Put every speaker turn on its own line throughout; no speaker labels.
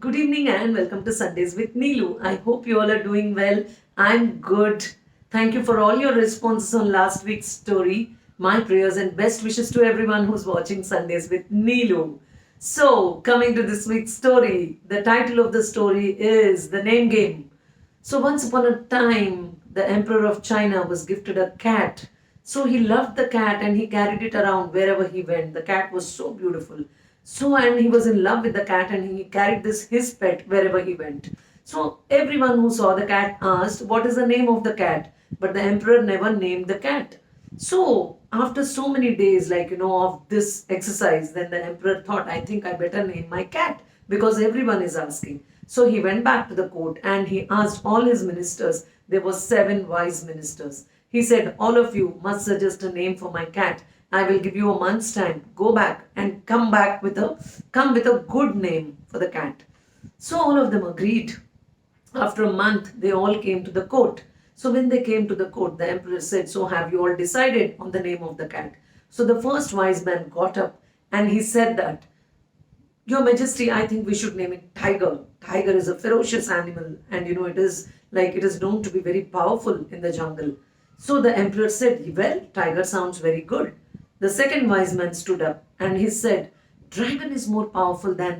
Good evening and welcome to Sundays with Neelu. I hope you all are doing well. I'm good. Thank you for all your responses on last week's story. My prayers and best wishes to everyone who's watching Sundays with Neelu. So, coming to this week's story, the title of the story is The Name Game. So, once upon a time, the Emperor of China was gifted a cat. So, he loved the cat and he carried it around wherever he went. The cat was so beautiful. So, and he was in love with the cat and he carried this his pet wherever he went. So, everyone who saw the cat asked, "What is the name of the cat?" But the emperor never named the cat. So, after so many days, of this exercise, then the emperor thought, I think I better name my cat because everyone is asking. So, he went back to the court and he asked all his ministers. There were 7 wise ministers. He said, all of you must suggest a name for my cat. I will give you a month's time. Go back and come with a good name for the cat. So all of them agreed. After a month, they all came to the court. So when they came to the court, the emperor said, "So have you all decided on the name of the cat?" So the first wise man got up and he said that, "Your Majesty, I think we should name it Tiger. Tiger is a ferocious animal and it is known to be very powerful in the jungle." So the emperor said, "Well, tiger sounds very good." The second wise man stood up and he said, "Dragon is more powerful than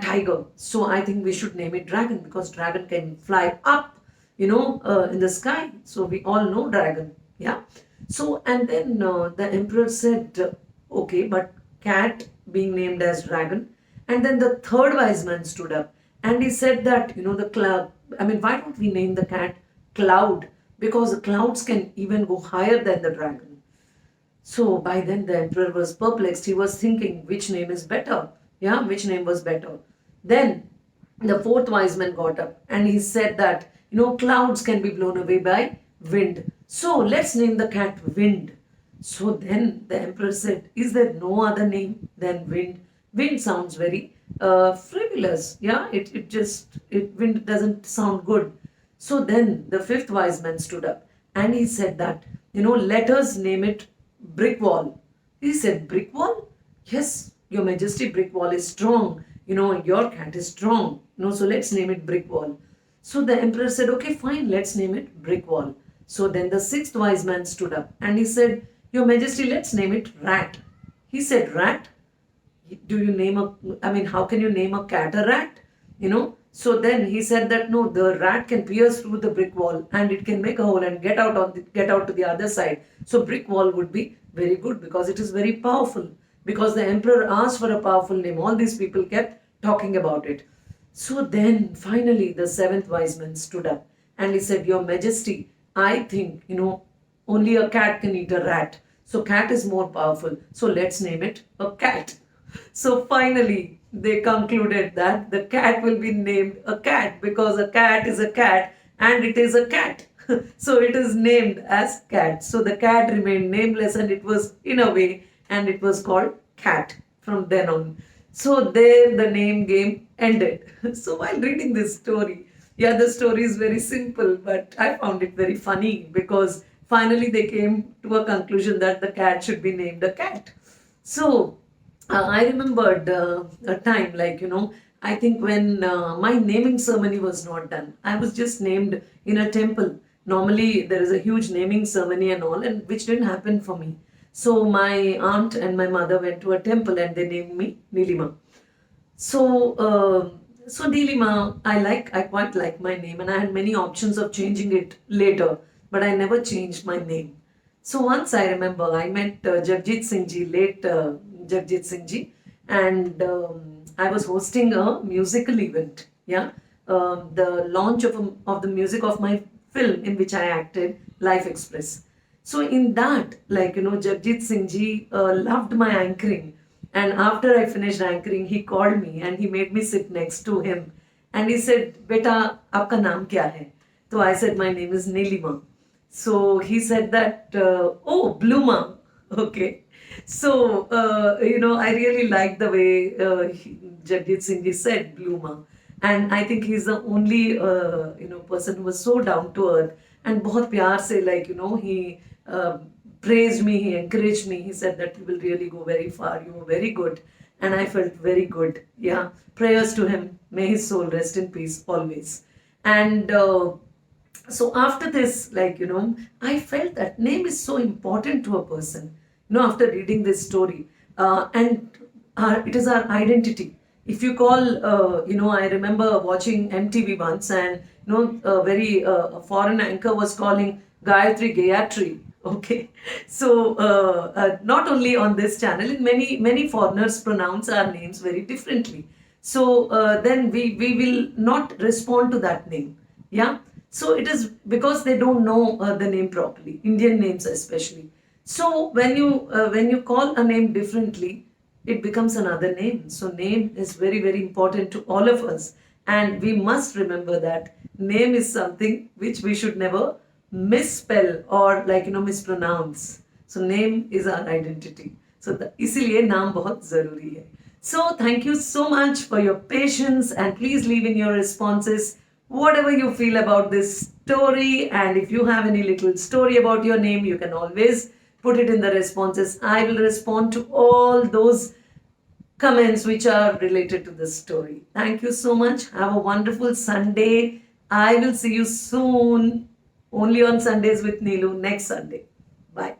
tiger. So I think we should name it Dragon because dragon can fly up, in the sky. So we all know dragon. Yeah. So and then the emperor said, "Okay, but cat being named as dragon." And then the third wise man stood up and he said that, the cloud. I mean, why don't we name the cat Cloud? Because the clouds can even go higher than the dragon. So by then the emperor was perplexed. He was thinking which name is better. Yeah, which name was better. Then the fourth wise man got up and he said that, clouds can be blown away by wind. So let's name the cat Wind. So then the emperor said, "Is there no other name than Wind? Wind sounds very frivolous. Yeah, wind doesn't sound good." So then the fifth wise man stood up and he said that, let us name it Brick Wall. He said, "Brick Wall? Yes, Your Majesty, brick wall is strong. Your cat is strong. So let's name it Brick Wall." So the emperor said, "Okay, fine, let's name it Brick Wall." So then the sixth wise man stood up and he said, "Your Majesty, let's name it Rat." He said, "Rat? How can you name a cat a rat? So then he said that no, the rat can pierce through the brick wall and it can make a hole and get out to the other side. So brick wall would be very good because it is very powerful. Because the emperor asked for a powerful name, all these people kept talking about it. So then finally the seventh wise man stood up and he said, "Your Majesty, I think only a cat can eat a rat. So cat is more powerful. So let's name it a cat." So finally, they concluded that the cat will be named a cat because a cat is a cat and it is a cat. So it is named as cat. So the cat remained nameless and it was in a way and it was called Cat from then on. So there the name game ended. So while reading this story, yeah, the story is very simple, but I found it very funny because finally they came to a conclusion that the cat should be named a cat. So I remembered a time I think when my naming ceremony was not done. I was just named in a temple. Normally there is a huge naming ceremony and all, and which didn't happen for me. So my aunt and my mother went to a temple and they named me Nilima. So Nilima, I quite like my name and I had many options of changing it later, but I never changed my name. So once I remember I met Jagjit Singh Ji, late Jagjit Singh Ji, and I was hosting a musical event. Yeah, the launch of the music of my film in which I acted, Life Express. So in that, Jagjit Singh Ji loved my anchoring, and after I finished anchoring, he called me and he made me sit next to him, and he said, "Beta, आपका नाम क्या है?" So I said, "My name is Nilima." So he said that, "Oh, Bluma." Okay. So, I really like the way Jagjit Singh Ji said Bluma. And I think he's the only, person who was so down to earth. And बहुत प्यार से, he praised me, he encouraged me. He said that you will really go very far. You were very good. and I felt very good. Yeah, prayers to him. May his soul rest in peace always. And so after this, like, I felt that name is so important to a person. After reading this story, and it is our identity. If you call, I remember watching MTV once, and a very foreign anchor was calling Gayatri Gayatri. Okay, so not only on this channel, in many foreigners pronounce our names very differently. So then we will not respond to that name. Yeah, so it is because they don't know the name properly, Indian names especially. So when you call a name differently, it becomes another name. So name is very important to all of us, and we must remember that name is something which we should never misspell or mispronounce. So name is our identity. So इसीलिए नाम बहुत जरूरी है. So thank you so much for your patience, and please leave in your responses whatever you feel about this story. And if you have any little story about your name, you can always put it in the responses. I will respond to all those comments which are related to this story. Thank you so much. Have a wonderful Sunday. I will see you soon, only on Sundays with Neelu next Sunday. Bye.